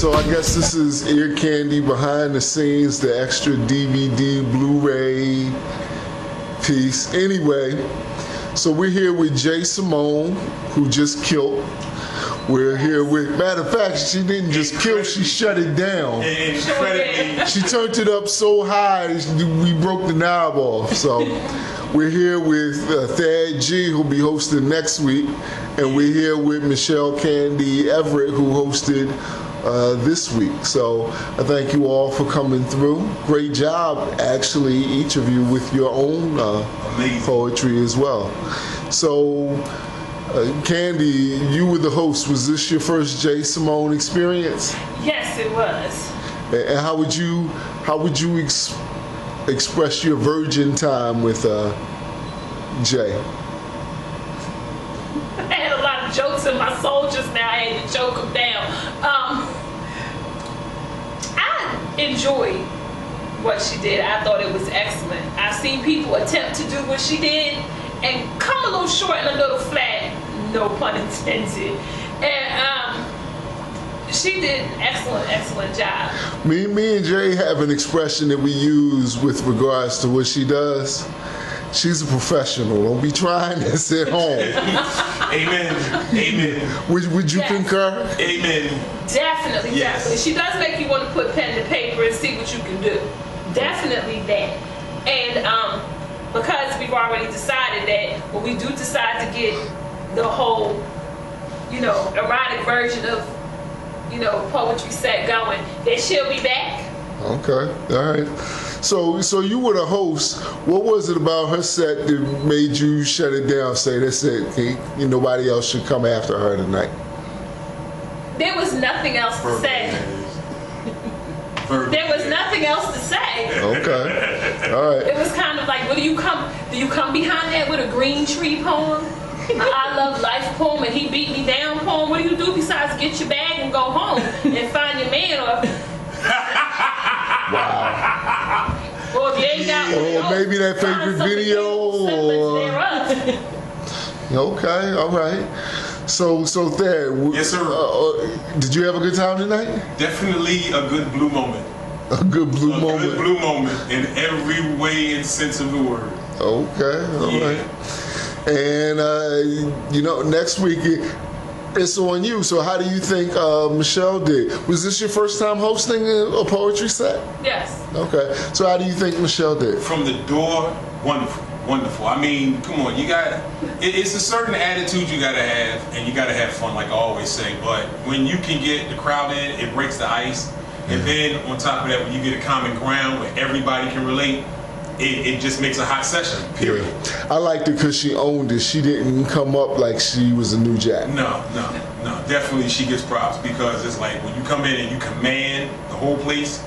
So I guess this is Ear Candy behind the scenes, the extra DVD, Blu-ray piece. Anyway, so we're here with Jay Simone, who just killed. We're here with, matter of fact, she didn't just kill, she shut it down. She turned it up so high, we broke the knob off. So we're here with Thad G, who'll be hosting next week. And we're here with Michelle Candy Everett, who hosted this week. So I thank you all for coming through. Great job, actually, each of you with your own poetry as well. So, Candy, you were the host. Was this your first Jay Simone experience? Yes, it was. And how would you express your virgin time with Jay? I had a lot of jokes in my soul just now. I had to choke them down. I enjoyed what she did. I thought it was excellent. I've seen people attempt to do what she did and come a little short and a little flat, no pun intended. And she did an excellent job. Me and Jay have an expression that we use with regards to what she does. She's a professional. Don't be trying this at home. Amen. Amen. Would you concur? Amen. Definitely, yes. Definitely. She does make you want to put pen to paper and see what you can do. Definitely that. And because we've already decided that when we do decide to get the whole, erotic version of, poetry set going, that she'll be back. Okay. All right. So you were the host. What was it about her set that made you shut it down? Say that's it. Nobody else should come after her tonight. There was nothing else to say. There was nothing else to say. Okay. All right. It was kind of like, do you come behind that with a green tree poem? I love life poem and he beat me down poem. What do you do besides get your bag and go home and find your man? Wow. Well, if you ain't got or maybe that favorite video. Okay, all right. So Thad. Yes, sir. Did you have a good time tonight? Definitely a good blue moment. A good blue moment. A good blue moment in every way and sense of the word. Okay, all right. And next week it's on you. So how do you think Michelle did? Was this your first time hosting a poetry set? Yes. Okay. So how do you think Michelle did? From the door, wonderful. I mean, come on, it's a certain attitude you gotta have, and you gotta have fun, like I always say. But when you can get the crowd in, it breaks the ice. And then on top of that, when you get a common ground where everybody can relate, it just makes a hot session, period. Yeah. I liked it because she owned it. She didn't come up like she was a new jack. No. Definitely she gets props because it's like when you come in and you command the whole place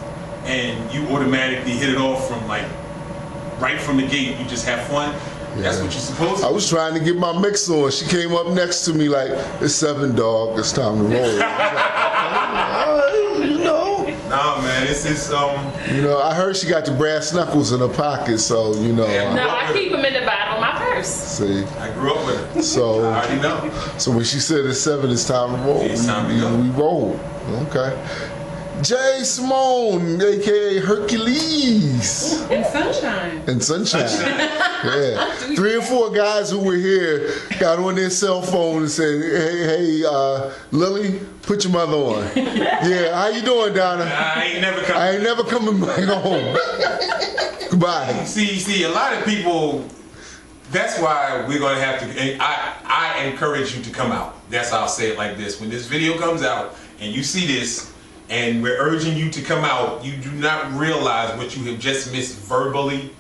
and you automatically hit it off from right from the gate. You just have fun. Yeah. That's what you're supposed to do. I was trying to get my mix on. She came up next to me like, it's 7, dog. It's time to roll. Nah, man, it's I heard she got the brass knuckles in her pocket, so No, I keep them in the bottom of my purse. See, I grew up with her. So I already know. So when she said it's 7, it's time to roll. It's time to go. We roll. Okay. Jay Simone, aka Hercules. And Sunshine. Yeah. 3 or 4 guys who were here got on their cell phone and said, hey, Lily, put your mother on. Yeah, how you doing, Donna? I ain't never coming back home. Goodbye. See, a lot of people, that's why we're going to have to, I encourage you to come out. That's how I'll say it like this. When this video comes out and you see this, and we're urging you to come out, you do not realize what you have just missed verbally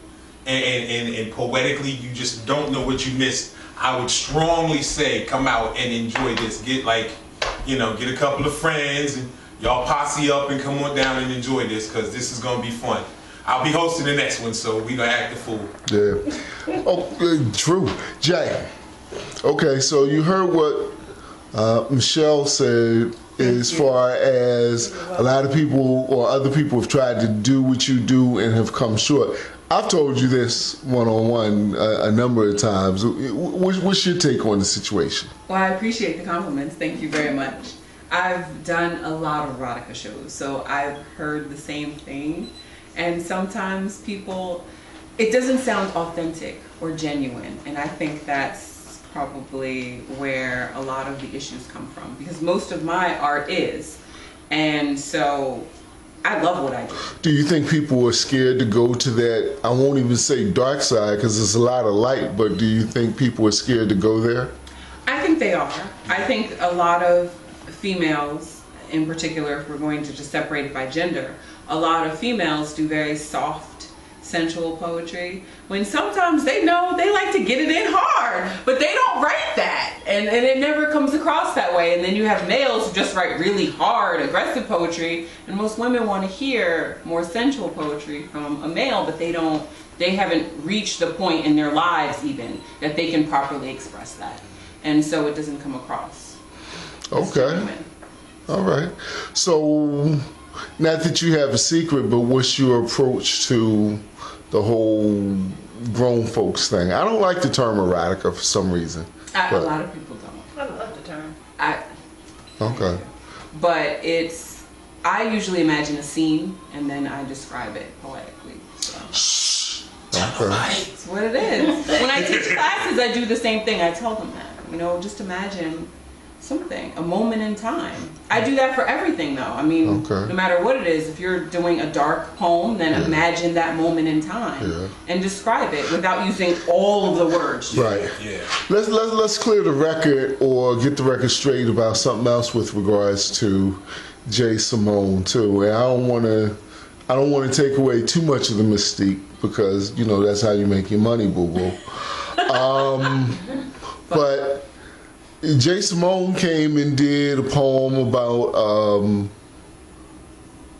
and poetically. You just don't know what you missed. I would strongly say come out and enjoy this. Get get a couple of friends and y'all posse up and come on down and enjoy this because this is going to be fun. I'll be hosting the next one, so we going to act the fool. Yeah. Oh, true. Jay. Okay, so you heard what Michelle said as far as a lot of people or other people have tried to do what you do and have come short. I've told you this one-on-one a number of times. What's your take on the situation? Well, I appreciate the compliments. Thank you very much. I've done a lot of erotica shows, so I've heard the same thing. And sometimes people, it doesn't sound authentic or genuine. And I think that's probably where a lot of the issues come from, because most of my art is. And so I love what I do. Do you think people are scared to go to that, I won't even say dark side because there's a lot of light, but do you think people are scared to go there? I think they are. I think a lot of females, in particular, if we're going to just separate it by gender, a lot of females do very soft, sensual poetry, when sometimes they know they like to get it in hard, but they don't write that, and it never comes across that way. And then you have males who just write really hard, aggressive poetry, and most women want to hear more sensual poetry from a male, but they haven't reached the point in their lives even that they can properly express that, and so it doesn't come across. Okay. All right. So, not that you have a secret, but what's your approach to the whole grown folks thing? I don't like the term erotica for some reason. A lot of people don't. I love the term. Okay. But I usually imagine a scene and then I describe it poetically. So. Okay. That's what it is. When I teach classes, I do the same thing. I tell them that, just imagine something, a moment in time. I do that for everything though. I mean, no matter what it is, if you're doing a dark poem, then imagine that moment in time and describe it without using all of the words. Right. Yeah. Let's clear the record or get the record straight about something else with regards to Jay Simone too. And I don't want to take away too much of the mystique because that's how you make your money, boo boo. But Jay Simone came and did a poem about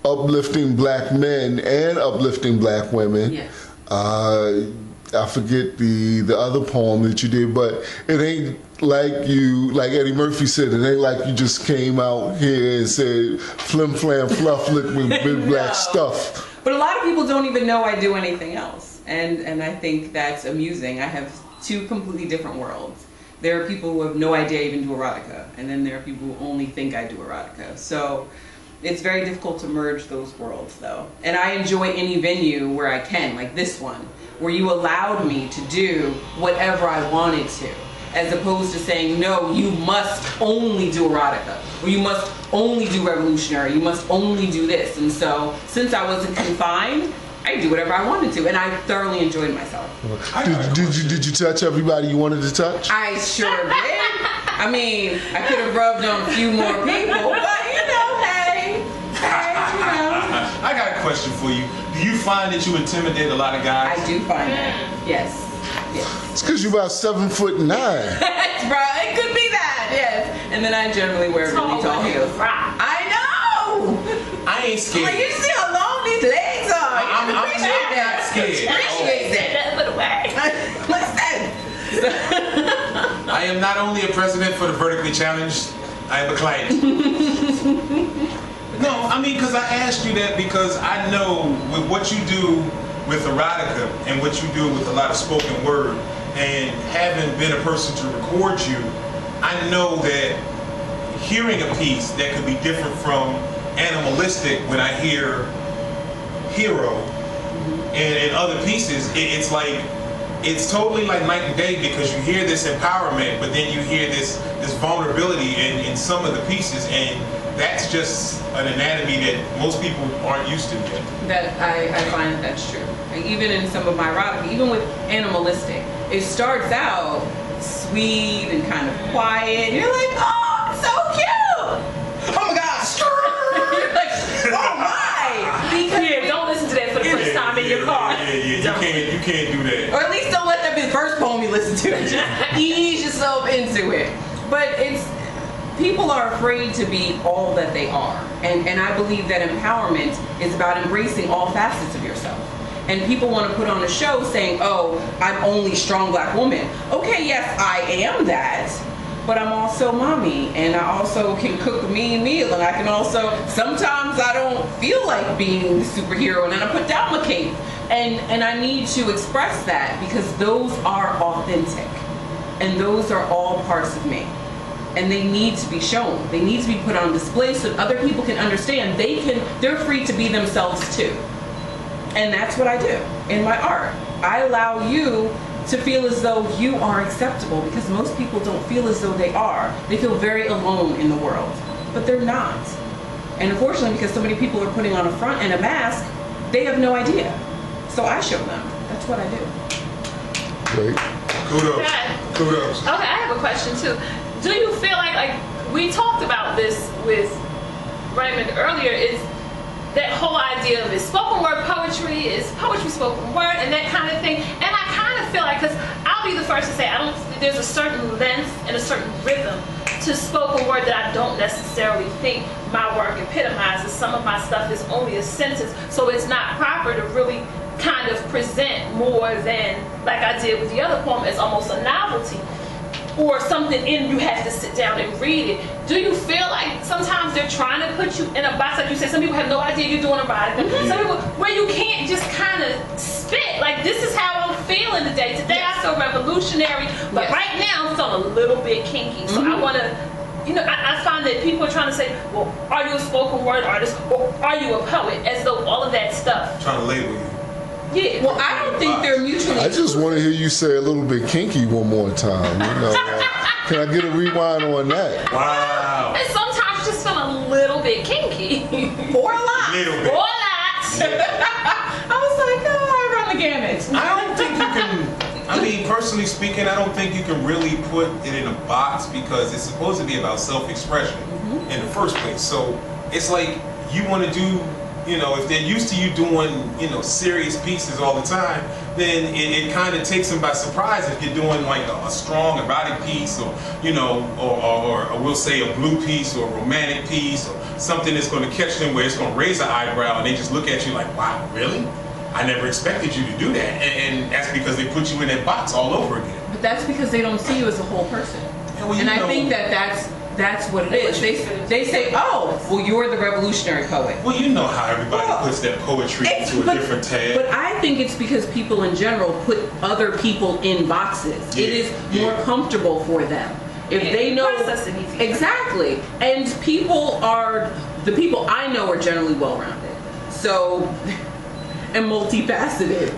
uplifting black men and uplifting black women. Yes. I forget the other poem that you did, but it ain't like Eddie Murphy said, it ain't like you just came out here and said flim flam fluff with big black stuff. But a lot of people don't even know I do anything else. And I think that's amusing. I have two completely different worlds. There are people who have no idea I even do erotica, and then there are people who only think I do erotica. So it's very difficult to merge those worlds though. And I enjoy any venue where I can, like this one, where you allowed me to do whatever I wanted to, as opposed to saying, no, you must only do erotica, or you must only do revolutionary, you must only do this. And so since I wasn't confined, I do whatever I wanted to, and I thoroughly enjoyed myself. Did you touch everybody you wanted to touch? I sure did. I mean, I could have rubbed on a few more people, but hey. I got a question for you. Do you find that you intimidate a lot of guys? I do find that. Yes. It's because you're about 7'9". That's right. It could be that. Yes. And then I generally wear really tall heels. I know. I ain't scared. Like, you see how long these legs are. I'm not scared. Appreciate that. Listen. I am not only a president for the vertically challenged, I am a client. No, I mean, because I asked you that because I know with what you do with erotica and what you do with a lot of spoken word, and having been a person to record you, I know that hearing a piece that could be different from animalistic when I hear Hero and other pieces, it's totally like night and day, because you hear this empowerment, but then you hear this vulnerability in some of the pieces, and that's just an anatomy that most people aren't used to yet. That I find that's true. And even in some of my erotica, even with animalistic, it starts out sweet and kind of quiet. You're like, oh, it's so cute. Oh my gosh. You're like, oh my. Because don't listen to that for the first time in your car. You can't do that. Or at least don't let that be the first poem you listen to. Just ease yourself into it. But people are afraid to be all that they are. And I believe that empowerment is about embracing all facets of yourself. And people want to put on a show saying, oh, I'm only strong black woman. Okay, yes, I am that. But I'm also mommy, and I also can cook a mean meal, and I can also, sometimes I don't feel like being the superhero, and then I put down my cape. And I need to express that, because those are authentic. And those are all parts of me. and they need to be shown. They need to be put on display so that other people can understand they're free to be themselves too. And that's what I do in my art. I allow you to feel as though you are acceptable, because most people don't feel as though they are. They feel very alone in the world, but they're not. And unfortunately, because so many people are putting on a front and a mask, they have no idea. So I show them. That's what I do. Great. Kudos. Okay. Kudos. Okay, I have a question too. Do you feel like we talked about this with Raymond earlier, is that whole idea of is spoken word poetry, is poetry spoken word, and that kind of thing. And I kind of feel like, because I'll be the first to say, there's a certain length and a certain rhythm to spoken word that I don't necessarily think my work epitomizes. Some of my stuff is only a sentence, so it's not proper to really kind of present more than, like I did with the other poem, as almost a novelty or something in you have to sit down and read it. Do you feel like sometimes they're trying to put you in a box? Like you said, some people have no idea you're doing a ride. Some people, where you can't just kind of spit, like, this is how I'm feeling today. Today I feel revolutionary, but right now I'm feeling a little bit kinky. So I want to, I find that people are trying to say, well, are you a spoken word artist, or are you a poet? As though all of that stuff. Trying to label you. Yeah. Well, I don't think they're mutually. I just want to hear you say a little bit kinky one more time. Can I get a rewind on that? Wow. And sometimes you just feel a little bit kinky. Or a lot. Little Or bit. a lot. I was like, I run the gamut. I don't think you can, I mean, personally speaking, I don't think you can really put it in a box, because it's supposed to be about self-expression in the first place. So it's like you want to do, if they're used to you doing, serious pieces all the time, then it kind of takes them by surprise if you're doing like a strong erotic piece, or, or we'll say a blue piece or a romantic piece, or something that's going to catch them where it's going to raise an eyebrow, and they just look at you like, wow, really? I never expected you to do that. And that's because they put you in that box all over again. But that's because they don't see you as a whole person. Yeah, well, And I think that's what it is. They say, oh, well, you're the revolutionary poet. Well, you know how everybody Well, puts their poetry into a different tag. But I think it's because people in general put other people in boxes. Yeah, It is more yeah. comfortable for them. If Yeah, they know processing easier. exactly, and the people I know are generally well-rounded, so and multifaceted.